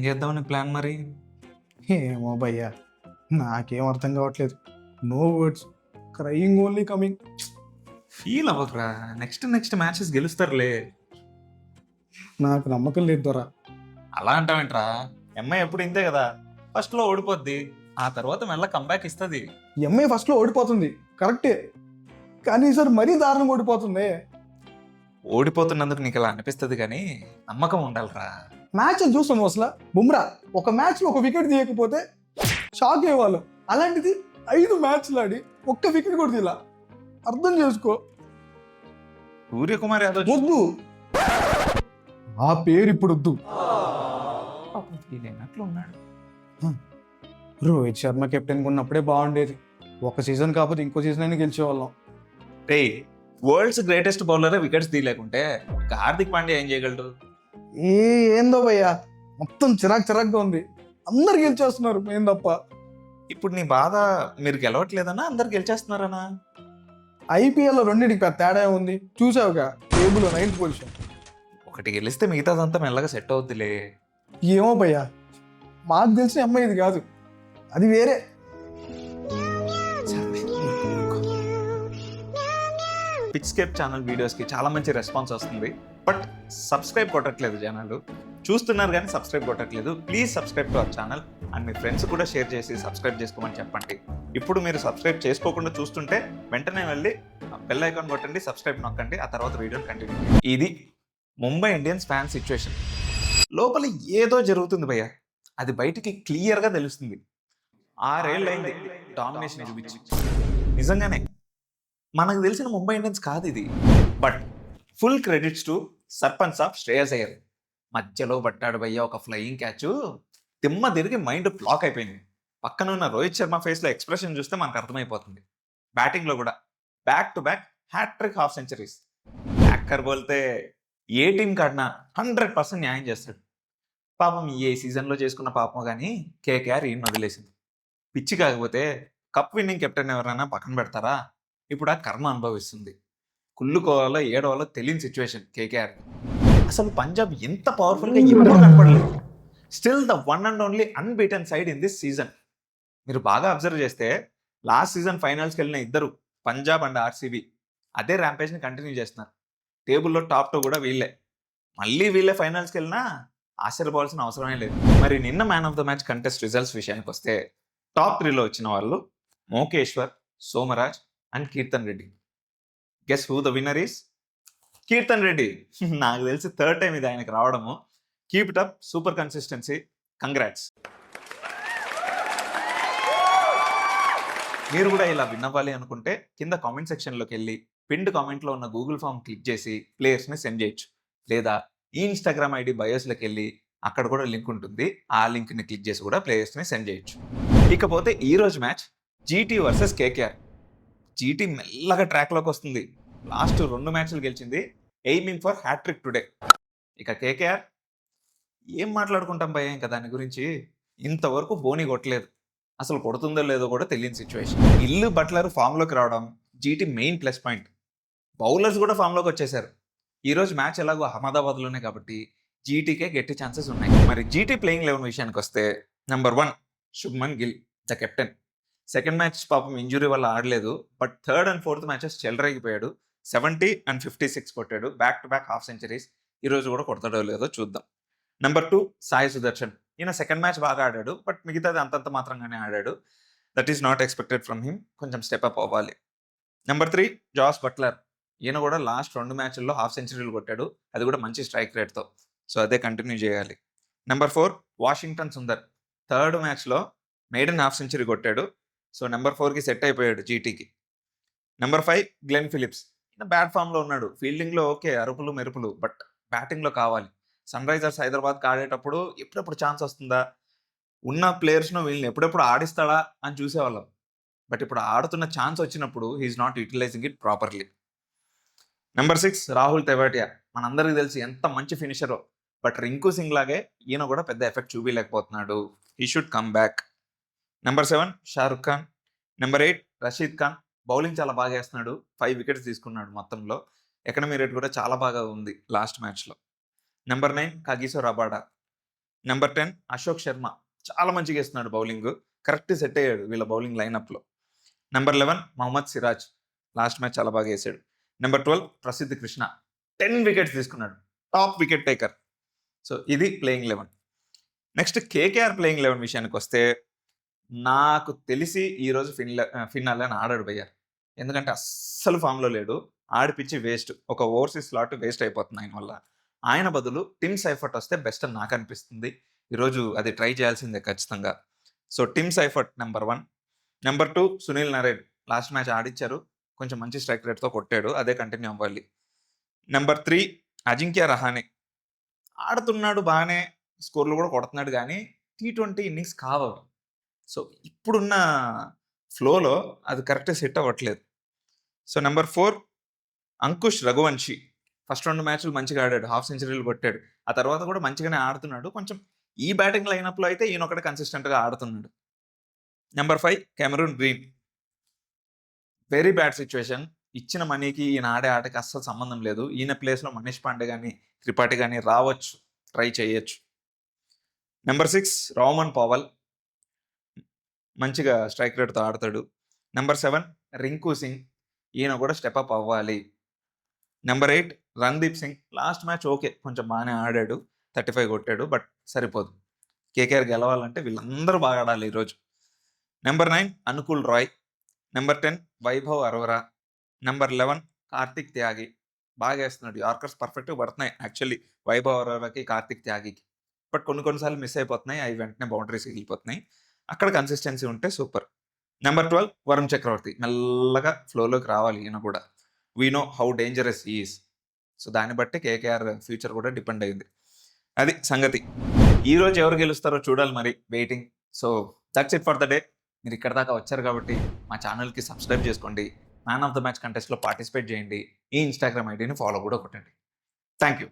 ఏం చేద్దామని ప్లాన్ మరి? ఏమో భయ్యా, నాకేం అర్థం కావట్లేదు. No words, crying only coming. Feel అవ్వకరా, నెక్స్ట్ నెక్స్ట్ మ్యాచెస్ గెలుస్తారులే. నాకు నమ్మకం లేదు దొరా. అలా అంటావేంట్రా? ఎంఐ ఎప్పుడు ఇంతే కదా, ఫస్ట్ లో ఓడిపోద్ది, ఆ తర్వాత మెల్ల కంబ్యాక్ ఇస్తుంది. ఎంఐ ఫస్ట్లో ఓడిపోతుంది కరెక్టే, కానీ ఈసారి మరీ దారుణంగా ఓడిపోతుంది. ఓడిపోతున్నందుకు నీకు ఇలా అనిపిస్తుంది కానీ నమ్మకం ఉండాలిరా. మ్యాచ్ అని చూస్తాను అసలు. బుమ్రా ఒక మ్యాచ్లో ఒక వికెట్ తీయకపోతే షాక్ అయ్యేవాళ్ళం. అలాంటిది 5 మ్యాచ్లు ఆడి ఒక్క వికెట్ కూడా తీలా. అర్థం చేసుకో. సూర్యకుమార్ యాదవ్ వద్దు, ఆ పేరు ఇప్పుడు వద్దు. ఫీల్ అయినట్లు ఉన్నాడు. రోహిత్ శర్మ కెప్టెన్ ఉన్నప్పుడే బాగుండేది. ఒక సీజన్ కాకపోతే ఇంకో సీజన్ అయినా గెలిచేవాళ్ళం. రే, వరల్డ్స్ గ్రేటెస్ట్ బౌలర్ వికెట్స్ తీయలేకుంటే ఇంకా హార్దిక్ పాండ్యా ఏం చేయగలడు? ఏందో భయ్యా, మొత్తం చిరాకుగా ఉంది. అందరు గెలిచేస్తున్నారు, ఏం తప్ప. ఇప్పుడు నీ బాధ మీరు గెలవట్లేదనా అందరు గెలిచేస్తున్నారనా? ఐపీఎల్లో రెండింటికి పెద్ద తేడా ఉంది చూసావుగా. Table 9th position. ఒకటి గెలిస్తే మిగతాదంతా మెల్లగా సెట్ అవుద్దిలే. ఏమో భయ్యా, మాకు తెలిసిన అమ్మాయి ఇది కాదు, అది వేరే. పిచ్స్కేప్ ఛానల్ వీడియోస్కి చాలా మంచి రెస్పాన్స్ వస్తుంది, బట్ సబ్స్క్రైబ్ కొట్టట్లేదు జనాలు. చూస్తున్నారు కానీ సబ్స్క్రైబ్ కొట్టట్లేదు. Please subscribe to our channel and మీ ఫ్రెండ్స్ కూడా షేర్ చేసి సబ్స్క్రైబ్ చేసుకోమని చెప్పండి. ఇప్పుడు మీరు సబ్స్క్రైబ్ చేసుకోకుండా చూస్తుంటే వెంటనే వెళ్ళి బెల్ ఐకాన్ కొట్టండి, సబ్స్క్రైబ్ నొక్కండి, ఆ తర్వాత వీడియోని కంటిన్యూ. ఇది ముంబై ఇండియన్స్ ఫ్యాన్ సిచ్యువేషన్. లోపల ఏదో జరుగుతుంది భయ్య, అది బయటికి క్లియర్గా తెలుస్తుంది. 6 ఏళ్ళైంది డామినేషన్ చూపించి. నిజంగానే మనకు తెలిసిన ముంబై ఇండియన్స్ కాదు ఇది. But full credits to sarpanch of Shreyas Iyer. మధ్యలో పట్టాడు భయ్య ఒక ఫ్లయింగ్ క్యాచ్, తిమ్మ తిరిగి మైండ్ బ్లాక్ అయిపోయింది. పక్కన ఉన్న రోహిత్ శర్మ ఫేస్లో ఎక్స్ప్రెషన్ చూస్తే మనకు అర్థమైపోతుంది. బ్యాటింగ్లో కూడా back to back hattrick half centuries. హ్యాకర్ బోల్తే ఏ టీం కాడినా 100% న్యాయం చేస్తాడు. పాపం ఏ సీజన్లో చేసుకున్న పాపం కానీ కేకేఆర్ ఈయన వదిలేసింది. పిచ్చి కాకపోతే కప్ విన్నింగ్ కెప్టెన్ ఎవరైనా పక్కన పెడతారా? ఇప్పుడు ఆ కర్మ అనుభవిస్తుంది. కుళ్ళుకోవాలో ఏడవాలో తెలియని సిచ్యువేషన్ కేకేఆర్. అసలు పంజాబ్ ఎంత పవర్ఫుల్గా ఎప్పుడూ కనపడలేదు. Still the one and only unbeaten side in this season. మీరు బాగా అబ్జర్వ్ చేస్తే లాస్ట్ సీజన్ ఫైనల్స్కి వెళ్ళిన ఇద్దరు, పంజాబ్ అండ్ ఆర్సీబీ, అదే ర్యాంపేజ్ని కంటిన్యూ చేస్తున్నారు. టేబుల్లో టాప్ 2 కూడా వీళ్ళే. మళ్ళీ వీళ్ళే ఫైనల్స్కి వెళ్ళినా ఆశ్చర్యపోవాల్సిన అవసరమే లేదు. మరి నిన్న man of the match contest results విషయానికి వస్తే టాప్ 3లో వచ్చిన వాళ్ళు Mokeshwar, Somraj and Keerthan Reddy. Guess who the winner is? Keerthan Reddy. నాకు తెలిసి 3rd టైం ఇది ఆయనకు రావడము. Keep it up, super consistency, congrats. మీరు కూడా ఇలా విన్ అవ్వాలి అనుకుంటే కింద కామెంట్ సెక్షన్లోకి వెళ్ళి పిన్డ్ కామెంట్లో ఉన్న గూగుల్ ఫామ్ క్లిక్ చేసి ప్లేయర్స్ని సెండ్ చేయొచ్చు. లేదా ఈ ఇన్స్టాగ్రామ్ ఐడి బయోస్లోకి వెళ్ళి అక్కడ కూడా లింక్ ఉంటుంది, ఆ లింక్ని క్లిక్ చేసి కూడా ప్లేయర్స్ని సెండ్ చేయొచ్చు. ఇకపోతే ఈరోజు match GT versus KKR. GT మెల్లగా ట్రాక్లోకి వస్తుంది. లాస్ట్ 2 మ్యాచ్లు గెలిచింది, ఎయిమింగ్ ఫర్ హ్యాట్రిక్ టుడే. ఇక కేకేఆర్ ఏం మాట్లాడుకుంటాం భయ్య, ఇంకా దాని గురించి. ఇంతవరకు బోని కొట్టలేదు, అసలు కొడుతుందో లేదో కూడా తెలియని సిచ్యువేషన్. ఇల్లు బట్లర్ ఫామ్లోకి రావడం GT main plus point. Bowlers కూడా ఫామ్లోకి వచ్చేసారు. ఈరోజు మ్యాచ్ ఎలాగో అహ్మదాబాద్లోనే కాబట్టి జీటీకే గట్టి ఛాన్సెస్ ఉన్నాయి. మరి జీటీ ప్లేయింగ్ 11 విషయానికి వస్తే number 1 Shubman Gill, the captain. Second match పాపం ఇంజురీ వల్ల ఆడలేదు, but 3rd and 4th matches చెలరేగిపోయాడు. 70 and 56 కొట్టాడు, back to back half centuries. ఈరోజు కూడా కొడతాడో లేదో చూద్దాం. నెంబర్ 2 సాయి సుదర్శన్. ఈయన సెకండ్ మ్యాచ్ బాగా ఆడాడు, బట్ మిగతాది అంతంత మాత్రంగానే ఆడాడు. That is not expected from him, కొంచెం స్టెప్ అప్ అవ్వాలి. Number 3 Jos Buttler. ఈయన కూడా లాస్ట్ 2 మ్యాచ్ల్లో హాఫ్ సెంచరీలు కొట్టాడు, అది కూడా మంచి స్ట్రైక్ రేట్తో. సో అదే కంటిన్యూ చేయాలి. Number 4 Washington Sundar. 3rd మ్యాచ్లో మెయిడెన్ హాఫ్ సెంచరీ కొట్టాడు, సో నెంబర్ 4కి సెట్ అయిపోయాడు జీటీకి. Number 5 Glenn Phillips. ఈయన బ్యాట్ ఫామ్లో ఉన్నాడు, ఫీల్డింగ్లో ఓకే అరుపులు మెరుపులు, బట్ బ్యాటింగ్లో కావాలి. సన్ రైజర్స్ హైదరాబాద్కి ఆడేటప్పుడు ఎప్పుడెప్పుడు ఛాన్స్ వస్తుందా, ఉన్న ప్లేయర్స్ను వీళ్ళని ఎప్పుడెప్పుడు ఆడిస్తాడా అని చూసేవాళ్ళం. బట్ ఇప్పుడు ఆడుతున్న ఛాన్స్ వచ్చినప్పుడు he is not utilising it properly. Number 6 Rahul Tewatia. మనందరికీ తెలిసి ఎంత మంచి ఫినిషరో, బట్ రింకు సింగ్ లాగే ఈయన కూడా పెద్ద ఎఫెక్ట్ చూపించలేకపోతున్నాడు. He should come back. Number 7 Shahrukh Khan. Number 8 Rashid Khan. Bowling చాలా బాగా వేస్తున్నాడు, 5 వికెట్స్ తీసుకున్నాడు మొత్తంలో. ఎకనమీ రేట్ కూడా చాలా బాగా ఉంది లాస్ట్ మ్యాచ్లో. Number 9 Kagiso Rabada. Number 10 Ashok Sharma చాలా మంచిగా వేస్తున్నాడు బౌలింగ్. కరెక్ట్ సెట్ అయ్యాడు వీళ్ళ బౌలింగ్ లైనప్‌లో. Number 11 Mohammed Siraj last match చాలా బాగా వేసాడు. నెంబర్ 12 ప్రసిద్ధ్ కృష్ణ 10 వికెట్స్ తీసుకున్నాడు. Top wicket taker. సో ఇది ప్లేయింగ్ 11. నెక్స్ట్ కేకేఆర్ ప్లేయింగ్ 11 విషయానికొస్తే నాకు తెలిసి ఈరోజు ఫిన్నాలే అని ఆడాడు భయ్య. ఎందుకంటే అస్సలు ఫామ్‌లో లేడు. ఆడిపిచ్చి వేస్ట్. ఒక ఓవర్సీస్ స్లాట్ వేస్ట్ అయిపోతుంది ఆయన వల్ల. ఆయన బదులు టిమ్ సైఫర్ట్ వస్తే బెస్ట్ అని నాకు అనిపిస్తుంది. ఈరోజు అది ట్రై చేయాల్సిందే ఖచ్చితంగా. So Tim Seifert number 1. Number 2 Sunil Narine last match ఆడిచ్చారు. కొంచెం మంచి స్ట్రైక్ రేట్‌తో కొట్టాడు. అదే కంటిన్యూ అవ్వాలి. నెంబర్ 3 అజింక్య రహానే ఆడుతున్నాడు బానే. స్కోర్‌లు కూడా కొడుతున్నాడు గానీ టీ20 ఇన్నింగ్స్ కావవి. సో ఇప్పుడున్న ఫ్లోలో అది కరెక్ట్‌గా సెట్ అవ్వట్లేదు. So number 4 Ankush Raghuvanshi first 2 మ్యాచ్‌లు మంచిగా ఆడాడు. హాఫ్ సెంచరీలు కొట్టాడు. ఆ తర్వాత కూడా మంచిగానే ఆడుతున్నాడు. కొంచెం ఈ బ్యాటింగ్ లైనప్‌లో అయితే ఈయనొక్కడే కన్సిస్టెంట్‌గా ఆడుతున్నాడు. Number 5 Cameroon green. Very bad situation. ఇచ్చిన మనీకి ఈయన ఆడే ఆటకి అస్సలు సంబంధం లేదు. ఈయన ప్లేస్‌లో మనీష్ పాండే గాని, త్రిపాఠి గాని రావచ్చు. ట్రై చేయొచ్చు. Number 6 Roman పవల్. మంచిగా స్ట్రైక్ రేట్‌తో ఆడతాడు. నెంబర్ 7 రింకు సింగ్. ఈయన కూడా స్టెప్ అప్ అవ్వాలి. Number 8 Randeep Singh. Last match okay. కొంచెం బానే ఆడాడు. 35 కొట్టాడు. బట్ సరిపోదు. కేకేఆర్ గెలవాలంటే వీళ్ళందరూ బాగా ఆడాలి ఈరోజు. Number 9 Anukul Roy. Number 10 Vaibhav Arora. Number 11 Kartik Tyagi. బాగా ఏస్తున్నాడు. యార్కర్స్ పర్ఫెక్ట్‌గా పడుతున్నాయి యాక్చువల్లీ వైభవ్ అరోరాకి, కార్తిక్ త్యాగికి. బట్ కొన్ని సార్లు మిస్ అయిపోతున్నాయి. అవి వెంటనే బౌండరీస్‌కి ఎళ్ళిపోతున్నాయి. అక్కడ కన్సిస్టెన్సీ ఉంటే సూపర్. నెంబర్ 12 వరుణ్ చక్రవర్తి. మెల్లగా ఫ్లోలోకి రావాలి ఈయన కూడా. We know how dangerous he is. So దాన్ని బట్టి కేకేఆర్ ఫ్యూచర్ కూడా డిపెండ్ అయ్యింది. అది సంగతి. ఈరోజు ఎవరు గెలుస్తారో చూడాలి మరి waiting. So that's it for the day. మీరు ఇక్కడ దాకా వచ్చారు కాబట్టి మా ఛానల్‌కి సబ్స్క్రైబ్ చేసుకోండి. మ్యాన్ ఆఫ్ ద మ్యాచ్ కంటెస్ట్‌లో పార్టిసిపేట్ చేయండి. ఈ ఇన్‌స్టాగ్రామ్ ఐడీని ఫాలో కూడా కొట్టండి. Thank you.